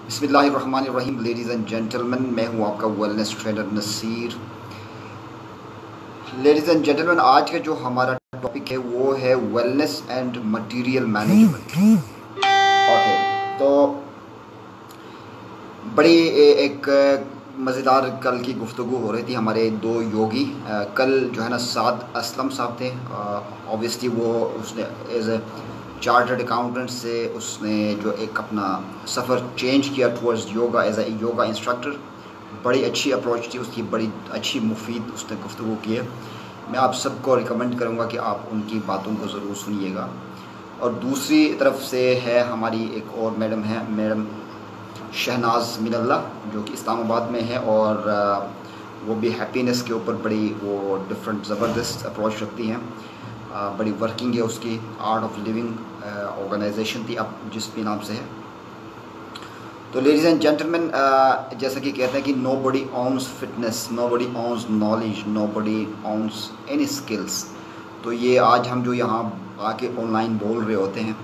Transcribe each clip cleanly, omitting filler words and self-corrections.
बिस्मिल्लाहिर्रहमानिर्रहीम। Ladies and gentleman, मैं हूं आपका wellness trainer Naseer. Ladies and gentleman, आज का जो हमारा टॉपिक है वो है wellness and material management. Okay, तो बड़ी एक मज़ेदार कल की गुफ्तगू हो रही थी। हमारे दो योगी कल जो है ना, साद असलम साहब थे। ऑब्वियसली वो उसने एज ए चार्टर्ड अकाउंटेंट से उसने जो एक अपना सफ़र चेंज किया towards yoga as a yoga instructor. बड़ी अच्छी अप्रोच थी उसकी, बड़ी अच्छी मुफीद उसने गुफ्तगू की है। मैं आप सबको रिकमेंड करूँगा कि आप उनकी बातों को ज़रूर सुनिएगा। और दूसरी तरफ से है हमारी एक और मैडम है, मैडम शहनाज मिनल्ला, जो कि इस्लामाबाद में है। और वो भी हैप्पीनेस के ऊपर बड़ी वो डिफरेंट ज़बरदस्त अप्रोच रखती हैं। बड़ी वर्किंग है उसकी, आर्ट ऑफ लिविंग ऑर्गेनाइजेशन थी, अब जिस भी नाम से है। तो लेडीज़ एंड जेंटलमैन, जैसा कि कहते हैं कि नो बडी ऑन्स फिटनेस, नो बडी ऑन्स नॉलेज, नो बडी ऑन्स एनी स्किल्स। तो ये आज हम जो यहाँ आके ऑनलाइन बोल रहे होते हैं,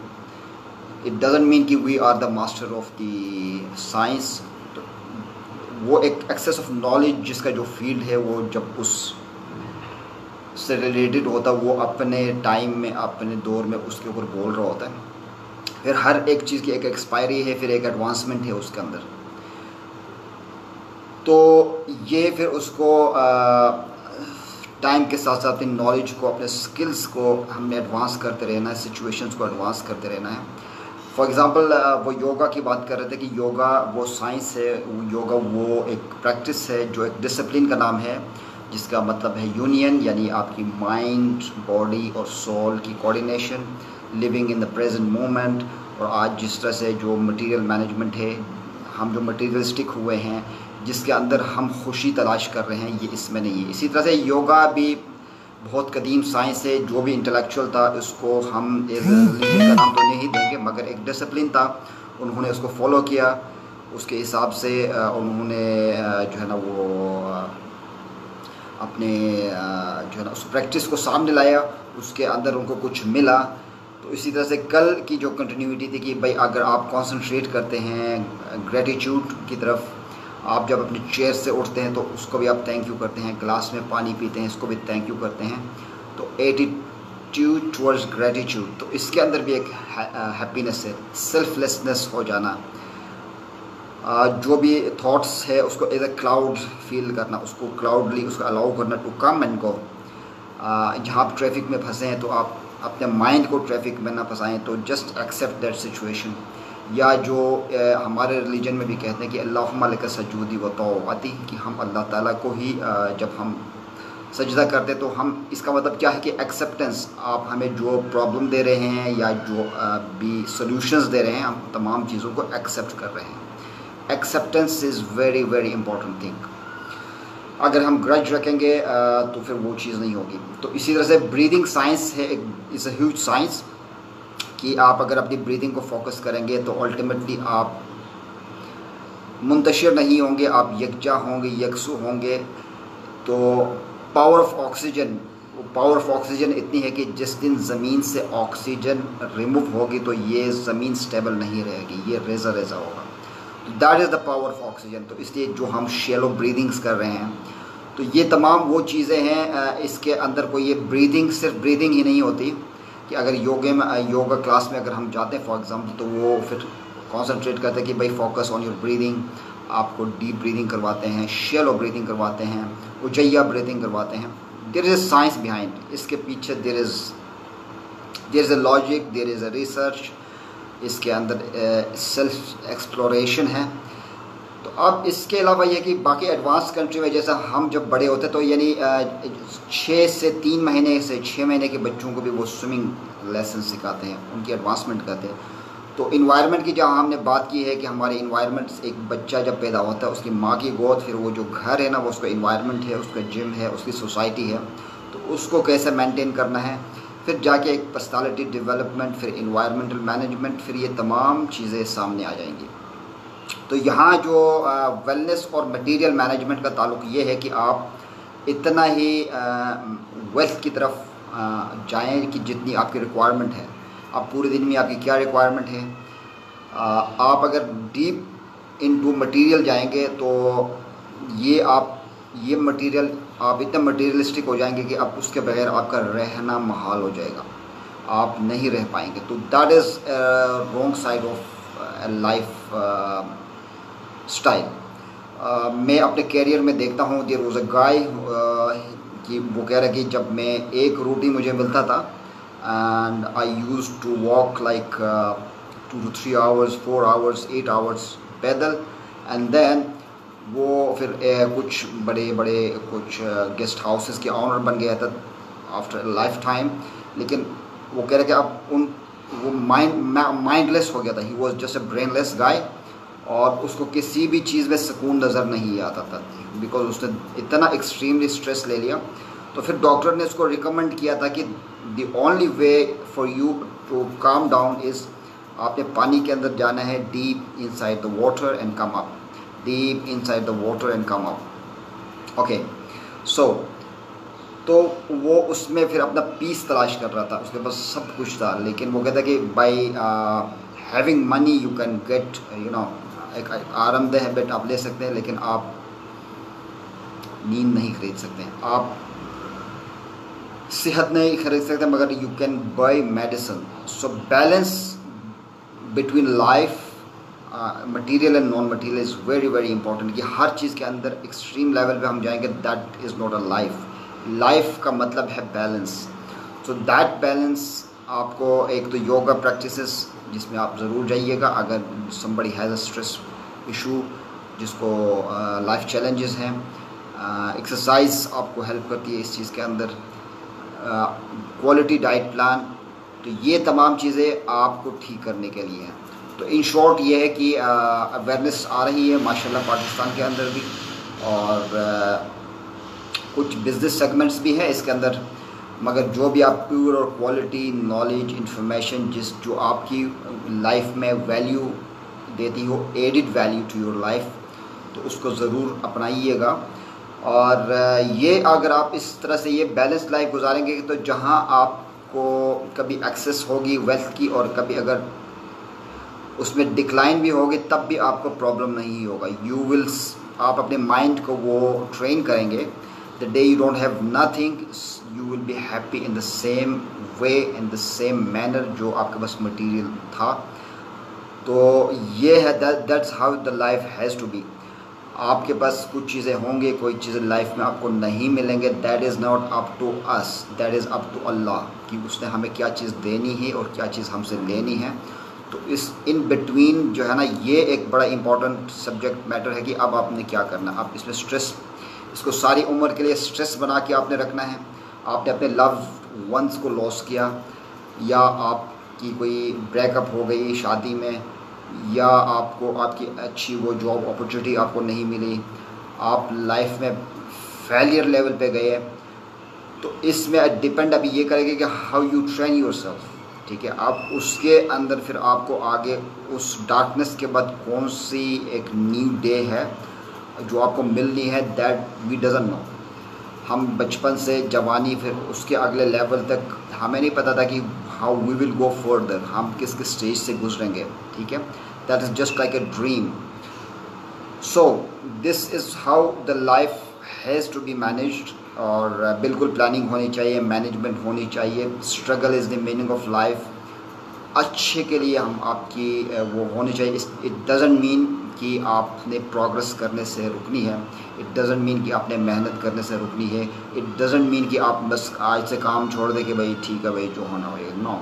इट डज़ंट मीन कि we are the master of the science. तो वो एक एक्सेस ऑफ नॉलेज जिसका जो फील्ड है, वो जब उस से रिलेटेड होता है, वो अपने टाइम में अपने दौर में उसके ऊपर बोल रहा होता है। फिर हर एक चीज़ की एक एक्सपायरी है, फिर एक एडवांसमेंट है उसके अंदर। तो ये फिर उसको टाइम के साथ साथ अपनी नॉलेज को, अपने स्किल्स को हमने एडवांस करते रहना है, सिचुएशंस को एडवांस करते रहना है। फॉर एग्ज़ाम्पल, वो योगा की बात कर रहे थे कि योगा वो साइंस है, योगा वो एक प्रैक्टिस है जो एक डिसिप्लिन का नाम है, जिसका मतलब है यूनियन, यानी आपकी माइंड, बॉडी और सोल की coordination, living in the present moment. और आज जिस तरह से जो मटेरियल मैनेजमेंट है, हम जो मटेरियलिस्टिक हुए हैं, जिसके अंदर हम खुशी तलाश कर रहे हैं, ये इसमें नहीं है। इसी तरह से योगा भी बहुत कदीम साइंस है। जो भी इंटेलेक्चुअल था उसको हम एज रिलीजन का नाम तो नहीं देंगे, मगर एक डिसिप्लिन था, उन्होंने उसको फॉलो किया। उसके हिसाब से उन्होंने जो है ना वो अपने जो है ना उस प्रैक्टिस को सामने लाया, उसके अंदर उनको कुछ मिला। तो इसी तरह से कल की जो कंटिन्यूटी थी कि भाई अगर आप कंसंट्रेट करते हैं ग्रेटिट्यूड की तरफ, आप जब अपनी चेयर से उठते हैं तो उसको भी आप थैंक यू करते हैं, ग्लास में पानी पीते हैं इसको भी थैंक यू करते हैं। तो एटीट्यूड टुवर्ड्स ग्रेटिट्यूड, तो इसके अंदर भी एक हैप्पीनेस है, सेल्फलेसनेस हो जाना। जो भी थॉट्स है उसको एज अ क्लाउड फील करना, उसको क्लाउडली उसको अलाउ करना टू कम एंड गो। जहाँ आप ट्रैफिक में फंसे हैं तो आप अपने माइंड को ट्रैफिक में ना फंसाएं, तो जस्ट एक्सेप्ट दैट सिचुएशन। या जो हमारे रिलीजन में भी कहते हैं कि अल्लाहुम्मा लका सजूदी व तौअती, कि हम अल्लाह ताला को ही जब हम सजदा करते तो हम, इसका मतलब क्या है कि एक्सेप्टेंस, आप हमें जो प्रॉब्लम दे रहे हैं या जो भी सॉल्यूशंस दे रहे हैं, हम तमाम चीज़ों को एक्सेप्ट कर रहे हैं। Acceptance is very very important thing. अगर हम ग्रज रखेंगे तो फिर वो चीज़ नहीं होगी। तो इसी तरह से ब्रीदिंग साइंस है, इज़ अ ह्यूज साइंस, कि आप अगर अपनी ब्रीदिंग को फोकस करेंगे तो अल्टीमेटली आप मुंतशिर नहीं होंगे, आप यकजा होंगे, यकसू होंगे। तो पावर ऑफ ऑक्सीजन, वो पावर ऑफ ऑक्सीजन इतनी है कि जिस दिन ज़मीन से ऑक्सीजन रिमूव होगी तो ये ज़मीन स्टेबल नहीं रहेगी, ये रेज़ा रेज़ा होगा। That is the power of oxygen. तो इसलिए जो हम शैलो ब्रीदिंग्स कर रहे हैं, तो ये तमाम वो चीज़ें हैं। इसके अंदर कोई ये ब्रीदिंग सिर्फ ब्रीदिंग ही नहीं होती कि अगर योगा क्लास में अगर हम जाते हैं फॉर एग्ज़ाम्पल, तो वो फिर कॉन्सेंट्रेट करते हैं कि भाई फोकस ऑन योर ब्रीदिंग, आपको डीप ब्रीदिंग करवाते हैं, शैलो ब्रीदिंग करवाते हैं, उजैया ब्रीदिंग करवाते हैं। There is a science behind, इसके पीछे there is a logic, there is a research, इसके अंदर सेल्फ एक्सप्लोरेशन है। तो अब इसके अलावा ये कि बाकी एडवांस कंट्री में जैसा हम जब बड़े होते तो यानी 6 से 3 महीने से 6 महीने के बच्चों को भी वो स्विमिंग लेसन सिखाते हैं, उनकी एडवांसमेंट करते हैं। तो इन्वायरमेंट की जहाँ हमने बात की है कि हमारे इन्वायरमेंट, एक बच्चा जब पैदा होता है उसकी माँ की गोद, फिर वो जो घर है ना वो उसका इन्वायरमेंट है, उसका जिम है, उसकी सोसाइटी है, तो उसको कैसे मेंटेन करना है, फिर जाके एक पर्सनालिटी डेवलपमेंट, फिर इन्वायरमेंटल मैनेजमेंट, फिर ये तमाम चीज़ें सामने आ जाएंगी। तो यहाँ जो वेलनेस और मटेरियल मैनेजमेंट का ताल्लुक ये है कि आप इतना ही वेल्थ की तरफ जाएं कि जितनी आपकी रिक्वायरमेंट है। आप पूरे दिन में आपकी क्या रिक्वायरमेंट है, आप अगर डीप इनटू मटेरियल जाएंगे तो ये मटेरियल आप इतने मटेरियलिस्टिक हो जाएंगे कि अब उसके बगैर आपका रहना महाल हो जाएगा, आप नहीं रह पाएंगे। तो that is wrong side of life style. मैं अपने कैरियर में देखता हूँ, देयर वाज अ गाय कि वो कह रहा है कि जब मैं एक रोटी मुझे मिलता था and I use to walk like 2 to 3 hours, 4 hours, 8 hours पैदल, एंड देन वो फिर कुछ बड़े बड़े कुछ गेस्ट हाउसेस के ऑनर बन गया था आफ्टर लाइफ टाइम। लेकिन वो कह रहे कि अब वो माइंडलेस हो गया था, he was just a brainless guy, और उसको किसी भी चीज़ में सुकून नज़र नहीं आता था बिकॉज उसने इतना एक्सट्रीमली स्ट्रेस ले लिया। तो फिर डॉक्टर ने उसको रिकमेंड किया था कि the only way for you to calm down is आपने पानी के अंदर जाना है, deep inside the water and come up, deep inside the water and come up. Okay, so तो वो उसमें फिर अपना पीस तलाश कर रहा था, उसके पास सब कुछ था, लेकिन वो कहता कि by having money you can get एक आरामदेह बेड आप ले सकते हैं, लेकिन आप नींद नहीं खरीद सकते हैं, आप सेहत नहीं खरीद सकते, मगर you can buy medicine. So balance between life material and non material is very very important. कि हर चीज़ के अंदर एक्सट्रीम लेवल पे हम जाएंगे, that is not a life. Life का मतलब है बैलेंस। सो दैट बैलेंस आपको, एक तो योगा प्रैक्टिसेस जिसमें आप ज़रूर जाइएगा अगर somebody has a stress issue, जिसको लाइफ चैलेंजेस हैं। एक्सरसाइज आपको हेल्प करती है इस चीज़ के अंदर, क्वालिटी डाइट प्लान, तो ये तमाम चीज़ें आपको ठीक करने के लिए हैं। तो इन शॉर्ट ये है कि अवेयरनेस आ रही है माशाल्लाह पाकिस्तान के अंदर भी, और कुछ बिजनेस सेगमेंट्स भी हैं इसके अंदर, मगर जो भी आप प्योर और क्वालिटी नॉलेज इंफॉर्मेशन जो आपकी लाइफ में वैल्यू देती हो, added value to your life, तो उसको ज़रूर अपनाइएगा। और ये अगर आप इस तरह से ये बैलेंस लाइफ गुजारेंगे तो जहाँ आपको कभी एक्सेस होगी वेल्थ की, और कभी अगर उसमें डिक्लाइन भी होगी तब भी आपको प्रॉब्लम नहीं होगा। आप अपने माइंड को वो ट्रेन करेंगे, the day you don't have nothing you will be happy in the same way, in the same manner जो आपके पास मटेरियल था। तो ये है that's how the life has to be. आपके पास कुछ चीज़ें होंगे, कोई चीज़ें लाइफ में आपको नहीं मिलेंगे, that is not up to us, that is up to Allah, कि उसने हमें क्या चीज़ देनी है और क्या चीज़ हमसे लेनी है। तो इस इन बिटवीन जो है ना, ये एक बड़ा इंपॉर्टेंट सब्जेक्ट मैटर है कि अब आपने क्या करना। आप इसमें स्ट्रेस, इसको सारी उम्र के लिए स्ट्रेस बना के आपने रखना है। आपने अपने लव वंस को लॉस किया, या आपकी कोई ब्रेकअप हो गई शादी में, या आपको आपकी अच्छी वो जॉब अपॉर्चुनिटी आपको नहीं मिली, आप लाइफ में फेलियर लेवल पे गए, तो इसमें डिपेंड अभी ये करेगा कि हाउ यू ट्रेन योरसेल्फ। ठीक है, आप उसके अंदर फिर आपको आगे उस डार्कनेस के बाद कौन सी एक न्यू डे है जो आपको मिलनी है, दैट वी डजंट नो। हम बचपन से जवानी फिर उसके अगले लेवल तक हमें नहीं पता था कि how we will go further, हम किस किस स्टेज से गुजरेंगे। ठीक है, that is just like a dream. So this is how the life has to be managed, और बिल्कुल प्लानिंग होनी चाहिए, मैनेजमेंट होनी चाहिए। Struggle is the meaning of life. अच्छे के लिए हम आपकी वो होनी चाहिए। इट डज़ंट मीन कि आपने प्रोग्रेस करने से रुकनी है, इट डज़ंट मीन कि आपने मेहनत करने से रुकनी है, इट डज़ंट मीन कि आप बस आज से काम छोड़ दें कि भाई ठीक है भाई जो होना होगा। नो,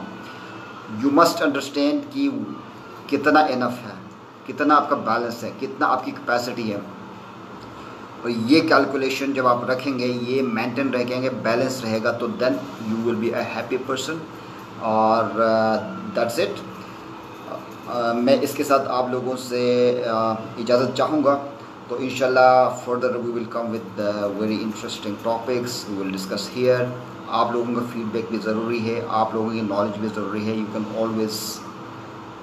यू मस्ट अंडरस्टैंड कि कितना इनफ है, कितना आपका बैलेंस है, कितना आपकी कैपेसिटी है। और ये कैलकुलेशन जब आप रखेंगे, ये मेंटेन रखेंगे, बैलेंस रहेगा, तो then you will be a happy person. और दैट्स इट। मैं इसके साथ आप लोगों से इजाज़त चाहूँगा। तो इंशाल्लाह further we will come with very interesting topics we will discuss here. आप लोगों का फीडबैक भी ज़रूरी है, आप लोगों की नॉलेज भी ज़रूरी है। You can always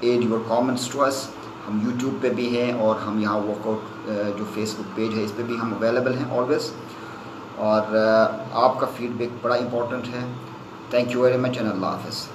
add your comments to us. हम यूट्यूब पे भी हैं, और हम यहाँ वर्कआउट जो फेसबुक पेज है इस पर भी हम अवेलेबल हैं ऑलवेज। और आपका फीडबैक बड़ा इंपॉर्टेंट है। Thank you very much and Allah हाफ़िज़।